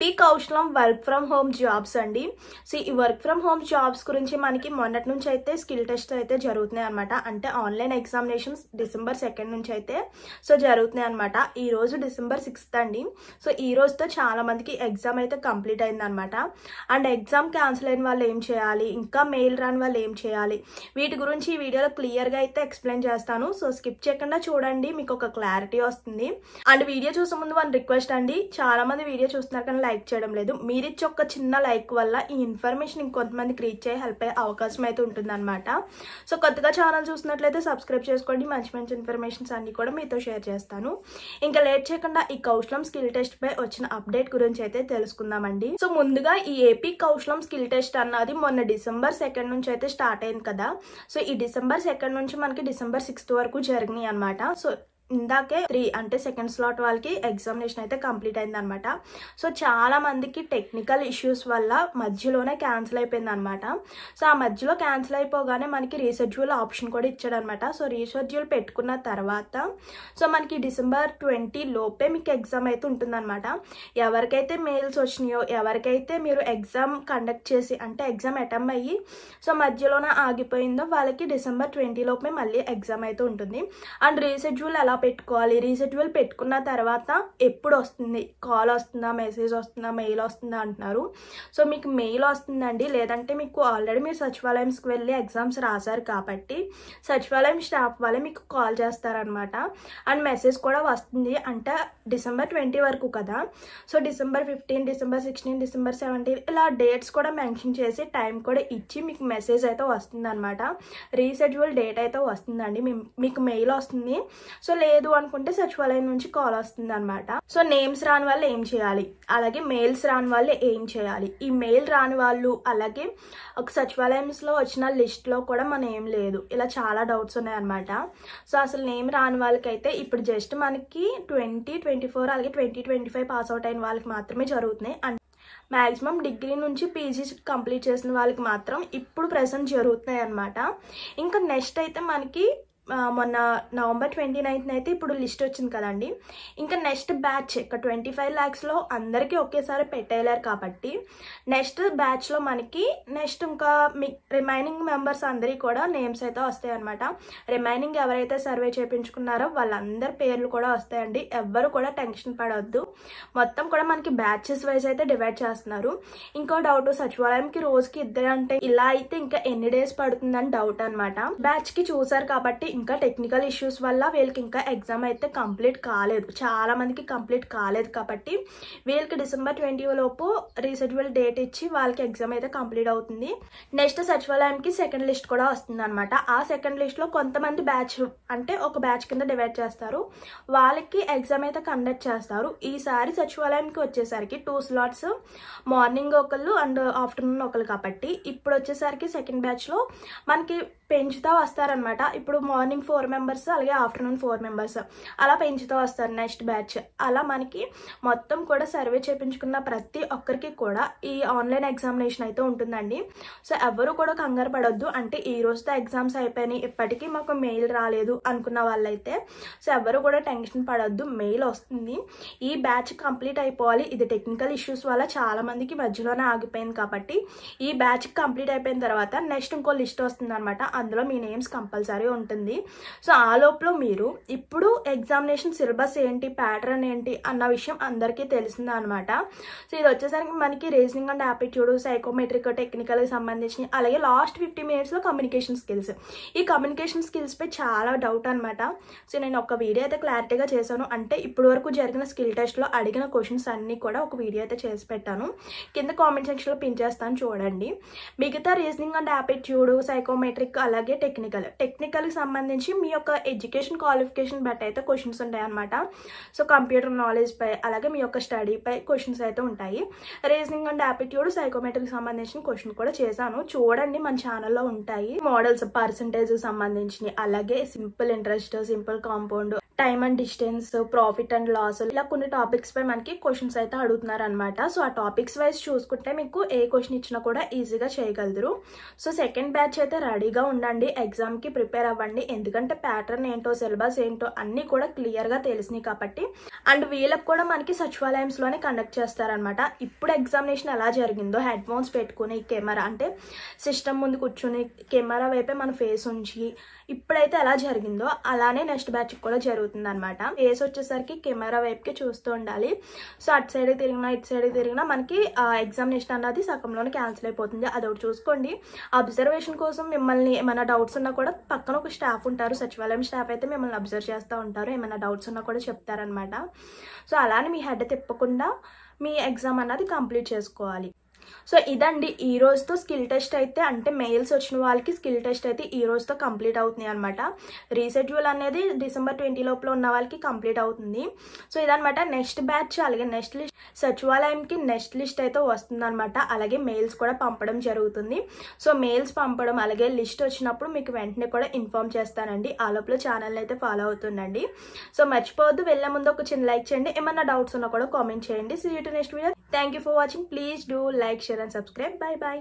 కౌశలం work from home jobs అండి. So ఈ work from home jobs గురించి మనకి మొన్నటి నుంచి అయితే స్కిల్ టెస్ట్ అయితే జరుగుతున్నాయి అనమాట. అంటే ఆన్లైన్ ఎగ్జామినేషన్స్ December 2 నుంచి అయితే జరుగుతున్నాయి అనమాట. ఈ రోజు December 6 అండి. సో ఈ రోజుతో చాలా మందికి ఎగ్జామ్ అయితే కంప్లీట్ అయింది అనమాట. అండ్ ఎగ్జామ్ క్యాన్సిల్ అయిన వాళ్ళు ఏం చేయాలి, ఇంకా మెయిల్ రాని వాళ్ళు ఏం చేయాలి, వీటి గురించి ఈ వీడియోలో క్లియర్గా అయితే ఎక్స్ప్లెయిన్ చేస్తాను. సో స్కిప్ చేయకుండా చూడండి, మీకు ఒక క్లారిటీ వస్తుంది. అండ్ వీడియో చూసే ముందు వన్ రిక్వెస్ట్ అండి, చాలా మంది వీడియో చూస్తున్నారు కానీ లైక్ చేయడం లేదు. మీరిచ్చే ఒక చిన్న లైక్ వల్ల ఈ ఇన్ఫర్మేషన్ ఇంకొంతమందికి రీచ్ అయ్యే హెల్ప్ అయ్యే అవకాశం అయితే ఉంటుంది అనమాట. సో కొత్తగా ఛానల్ చూసినట్లయితే సబ్స్క్రైబ్ చేసుకోండి. మంచి మంచి ఇన్ఫర్మేషన్స్ అన్ని కూడా మీతో షేర్ చేస్తాను. ఇంకా లేట్ చేయకుండా ఈ కౌశలం స్కిల్ టెస్ట్ పై వచ్చిన అప్డేట్ గురించి అయితే తెలుసుకుందామండి. సో ముందుగా ఈ ఏపీ కౌశలం స్కిల్ టెస్ట్ అన్నది మొన్న December 2 నుంచి అయితే స్టార్ట్ అయింది కదా. సో ఈ December 2 నుంచి మనకి December 6 వరకు జరిగినాయి అనమాట. సో ఇందాకే 3 అంటే సెకండ్ స్లాట్ వాళ్ళకి ఎగ్జామినేషన్ అయితే కంప్లీట్ అయింది అనమాట. సో చాలా మందికి టెక్నికల్ ఇష్యూస్ వల్ల మధ్యలోనే క్యాన్సిల్ అయిపోయింది అనమాట. సో ఆ మధ్యలో క్యాన్సిల్ అయిపోగానే మనకి రీషెడ్యూల్ ఆప్షన్ కూడా ఇచ్చాడు అనమాట. సో రీషెడ్యూల్ పెట్టుకున్న తర్వాత సో మనకి December 20 లోపే మీకు ఎగ్జామ్ అయితే ఉంటుందన్నమాట. ఎవరికైతే మెయిల్స్ వచ్చినాయో, ఎవరికైతే మీరు ఎగ్జామ్ కండక్ట్ చేసి అంటే ఎగ్జామ్ అటెంప్ట్ అయ్యి సో మధ్యలోనే ఆగిపోయిందో వాళ్ళకి December 20 లోపే మళ్ళీ ఎగ్జామ్ అయితే ఉంటుంది. అండ్ రీషెడ్యూల్ ఎలా పెట్టుకోవాలి, రీషెడ్యూల్ పెట్టుకున్న తర్వాత ఎప్పుడు వస్తుంది, కాల్ వస్తుందా, మెసేజ్ వస్తుందా, మెయిల్ వస్తుందా అంటున్నారు. సో మీకు మెయిల్ వస్తుందండి, లేదంటే మీకు ఆల్రెడీ మీరు సచివాలయంకి వెళ్ళి ఎగ్జామ్స్ రాశారు కాబట్టి సచివాలయం స్టాఫ్ వాళ్ళే మీకు కాల్ చేస్తారనమాట. అండ్ మెసేజ్ కూడా వస్తుంది. అంటే December 20 వరకు కదా. సో December 15, December 16, December 17 ఇలా డేట్స్ కూడా మెన్షన్ చేసి టైం కూడా ఇచ్చి మీకు మెసేజ్ అయితే వస్తుంది అనమాట. రీషెడ్యూల్ డేట్ అయితే వస్తుందండి, మీకు మెయిల్ వస్తుంది. సో లేదు అనుకుంటే సచివాలయం నుంచి కాల్ వస్తుంది అనమాట. సో నేమ్స్ రాని వాళ్ళు ఏం చేయాలి, అలాగే మెయిల్స్ రాని వాళ్ళు ఏం చేయాలి. ఈ మెయిల్ రాని వాళ్ళు అలాగే ఒక సచివాలయంలో వచ్చిన లిస్ట్ లో కూడా మన ఏం లేదు, ఇలా చాలా డౌట్స్ ఉన్నాయి అనమాట. సో అసలు నేమ్ రాని వాళ్ళకైతే ఇప్పుడు జస్ట్ మనకి 2024 అలాగే 2025 పాస్ అవుట్ అయిన వాళ్ళకి మాత్రమే జరుగుతున్నాయి. అండ్ మ్యాక్సిమం డిగ్రీ నుంచి పీజీ కంప్లీట్ చేసిన వాళ్ళకి మాత్రం ఇప్పుడు ప్రెసెంట్ జరుగుతున్నాయి అనమాట. ఇంకా నెక్స్ట్ అయితే మనకి మొన్న November 29 అయితే ఇప్పుడు లిస్ట్ వచ్చింది కదండి. ఇంకా నెక్స్ట్ బ్యాచ్ ఇక్కడ 25 lakhsలో అందరికీ ఒకేసారి పెట్టేయలేరు కాబట్టి నెక్స్ట్ బ్యాచ్లో మనకి నెక్స్ట్ ఇంకా రిమైనింగ్ మెంబర్స్ అందరికీ కూడా నేమ్స్ అయితే వస్తాయి అనమాట. రిమైనింగ్ ఎవరైతే సర్వే చేయించుకున్నారో వాళ్ళందరి పేర్లు కూడా వస్తాయండి. ఎవ్వరు కూడా టెన్షన్ పడవద్దు. మొత్తం కూడా మనకి బ్యాచెస్ వైజ్ అయితే డివైడ్ చేస్తున్నారు. ఇంకో డౌట్, సచివాలయంకి రోజుకి 2 అంటే ఇలా అయితే ఇంకా ఎన్ని డేస్ పడుతుందని డౌట్ అనమాట. బ్యాచ్ కి చూసారు కాబట్టి ఇంకా టెక్నికల్ ఇష్యూస్ వల్ల వీళ్ళకి ఇంకా ఎగ్జామ్ అయితే కంప్లీట్ కాలేదు, చాలా మందికి కంప్లీట్ కాలేదు కాబట్టి వీళ్ళకి December 20 లోపు రీషెడ్యూల్ డేట్ ఇచ్చి వాళ్ళకి ఎగ్జామ్ అయితే కంప్లీట్ అవుతుంది. నెక్స్ట్ సచివాలయంకి సెకండ్ లిస్ట్ కూడా వస్తుంది అనమాట. ఆ సెకండ్ లిస్ట్ లో కొంతమంది బ్యాచ్ అంటే ఒక బ్యాచ్ కింద డివైడ్ చేస్తారు, వాళ్ళకి ఎగ్జామ్ అయితే కండక్ట్ చేస్తారు. ఈసారి సచివాలయంకి వచ్చేసరికి 2 slots, మార్నింగ్ ఒకళ్ళు అండ్ ఆఫ్టర్నూన్ ఒకళ్ళు కాబట్టి ఇప్పుడు వచ్చేసరికి సెకండ్ బ్యాచ్ లో మనకి పెంచుతా వస్తారనమాట. ఇప్పుడు మార్నింగ్ 4 members అలాగే ఆఫ్టర్నూన్ 4 members అలా పెంచుతూ వస్తారు నెక్స్ట్ బ్యాచ్. అలా మనకి మొత్తం కూడా సర్వే చేయించుకున్న ప్రతి ఒక్కరికి కూడా ఈ ఆన్లైన్ ఎగ్జామినేషన్ అయితే ఉంటుందండి. సో ఎవరు కూడా కంగారు పడొద్దు. అంటే ఈ రోజుతో ఎగ్జామ్స్ అయిపోయినాయి, ఇప్పటికీ మాకు మెయిల్ రాలేదు అనుకున్న వాళ్ళైతే సో ఎవరు కూడా టెన్షన్ పడొద్దు, మెయిల్ వస్తుంది. ఈ బ్యాచ్ కంప్లీట్ అయిపోవాలి. ఇది టెక్నికల్ ఇష్యూస్ వల్ల చాలా మందికి మధ్యలోనే ఆగిపోయింది కాబట్టి ఈ బ్యాచ్ కంప్లీట్ అయిపోయిన తర్వాత నెక్స్ట్ ఇంకో లిస్ట్ వస్తుంది అనమాట. అందులో మీ నేమ్స్ కంపల్సరీ ఉంటుంది. సో ఆ లోపల మీరు ఇప్పుడు ఎగ్జామినేషన్ సిలబస్ ఏంటి, ప్యాటర్న్ ఏంటి అన్న విషయం అందరికీ తెలిసింది అనమాట. సో ఇది వచ్చేసరికి మనకి reasoning and aptitude, psychometric, technical సంబంధించి అలాగే లాస్ట్ 50 minutes లో కమ్యూనికేషన్ స్కిల్స్. ఈ కమ్యూనికేషన్ స్కిల్స్ పై చాలా డౌట్ అనమాట. సో నేను ఒక వీడియో అయితే క్లారిటీగా చేశాను. అంటే ఇప్పుడు వరకు జరిగిన స్కిల్ టెస్ట్ లో అడిగిన క్వశ్చన్స్ అన్ని కూడా ఒక వీడియో అయితే చేసి పెట్టాను, కింద కామెంట్ సెక్షన్ లో పిన్ చేస్తాను చూడండి. మిగతా రీజనింగ్ అండ్ యాప్టిట్యూడ్, సైకోమెట్రిక్ అలాగే టెక్నికల్ కి సంబంధించి మీ యొక్క ఎడ్యుకేషన్ క్వాలిఫికేషన్ బట్టి అయితే క్వశ్చన్స్ ఉంటాయి అనమాట. సో కంప్యూటర్ నాలెడ్జ్ పై అలాగే మీ యొక్క స్టడీ పై క్వశ్చన్స్ అయితే ఉంటాయి. రీజనింగ్ అండ్ యాప్టిట్యూడ్, సైకోమెట్రిక్ సంబంధించిన క్వశ్చన్ కూడా చేశాను చూడండి, మన ఛానల్లో ఉంటాయి. మోడల్స్, పర్సంటేజ్ సంబంధించి అలాగే simple interest, simple compound, time and distance, profit and loss, ఇలా కొన్ని టాపిక్స్ పై మనకి క్వశ్చన్స్ అయితే అడుగుతున్నారు అనమాట. సో ఆ టాపిక్స్ వైజ్ చూసుకుంటే మీకు ఏ క్వశ్చన్ ఇచ్చినా కూడా ఈజీగా చేయగలరు. సో సెకండ్ బ్యాచ్ అయితే రెడీగా ఉండండి, ఎగ్జామ్ కి ప్రిపేర్ అవ్వండి. ఎందుకంటే ప్యాటర్న్ ఏంటో, సిలబస్ ఏంటో అన్ని కూడా క్లియర్ గా తెలిసినాయి కాబట్టి. అండ్ వీళ్ళకి కూడా మనకి సచివాలయంస్ లోనే కండక్ట్ చేస్తారనమాట. ఇప్పుడు ఎగ్జామినేషన్ ఎలా జరిగిందో హెడ్ ఫోన్స్ పెట్టుకుని కెమెరా అంటే సిస్టమ్ ముందు కూర్చుని కెమెరా వైపే మన ఫేస్ ఉంచి ఇప్పుడైతే ఎలా జరిగిందో అలానే నెక్స్ట్ బ్యాచ్ కూడా జరుగుతుంది అనమాట. ఫేస్ వచ్చేసరికి కెమెరా వైపుకి చూస్తూ ఉండాలి. సో అటు సైడ్ తిరిగినా ఇటు సైడ్ తిరిగినా మనకి ఎగ్జామినేషన్ అన్నది సగంలోనే క్యాన్సిల్ అయిపోతుంది. అదొకటి చూసుకోండి. అబ్జర్వేషన్ కోసం మిమ్మల్ని ఏమైనా డౌట్స్ ఉన్నా కూడా పక్కన ఒక స్టాఫ్ ఉంటారు, సచివాలయం స్టాఫ్ అయితే మిమ్మల్ని అబ్జర్వ్ చేస్తూ ఉంటారు. ఏమైనా డౌట్స్ ఉన్నా కూడా చెప్తారనమాట. సో అలానే మీ హెడ్ తిప్పకుండా మీ ఎగ్జామ్ అన్నది కంప్లీట్ చేసుకోవాలి. సో ఇదండి ఈ రోజుతో స్కిల్ టెస్ట్ అయితే, అంటే మెయిల్స్ వచ్చిన వాళ్ళకి స్కిల్ టెస్ట్ అయితే ఈ రోజుతో కంప్లీట్ అవుతుంది అనమాట. రీషెడ్యూల్ అనేది December 20 లోపల ఉన్న వాళ్ళకి కంప్లీట్ అవుతుంది. సో ఇదనమాట నెక్స్ట్ బ్యాచ్. అలాగే నెక్స్ట్ లిస్ట్ సచివాలయంకి నెక్స్ట్ లిస్ట్ అయితే వస్తుంది అనమాట. అలాగే మెయిల్స్ కూడా పంపడం జరుగుతుంది. సో మెయిల్స్ పంపడం అలాగే లిస్ట్ వచ్చినప్పుడు మీకు వెంటనే కూడా ఇన్ఫార్మ్ చేస్తానండి. ఆ లోపల ఛానల్ అయితే ఫాలో అవుతుండండి. సో మర్చిపోవద్దు, వెళ్ళే ముందు ఒక చిన్న లైక్ చేయండి. ఏమన్నా డౌట్స్ ఉన్నా కూడా కామెంట్ చేయండి. See you to next video. Thank you for watching. Please do like, share and subscribe. Bye bye.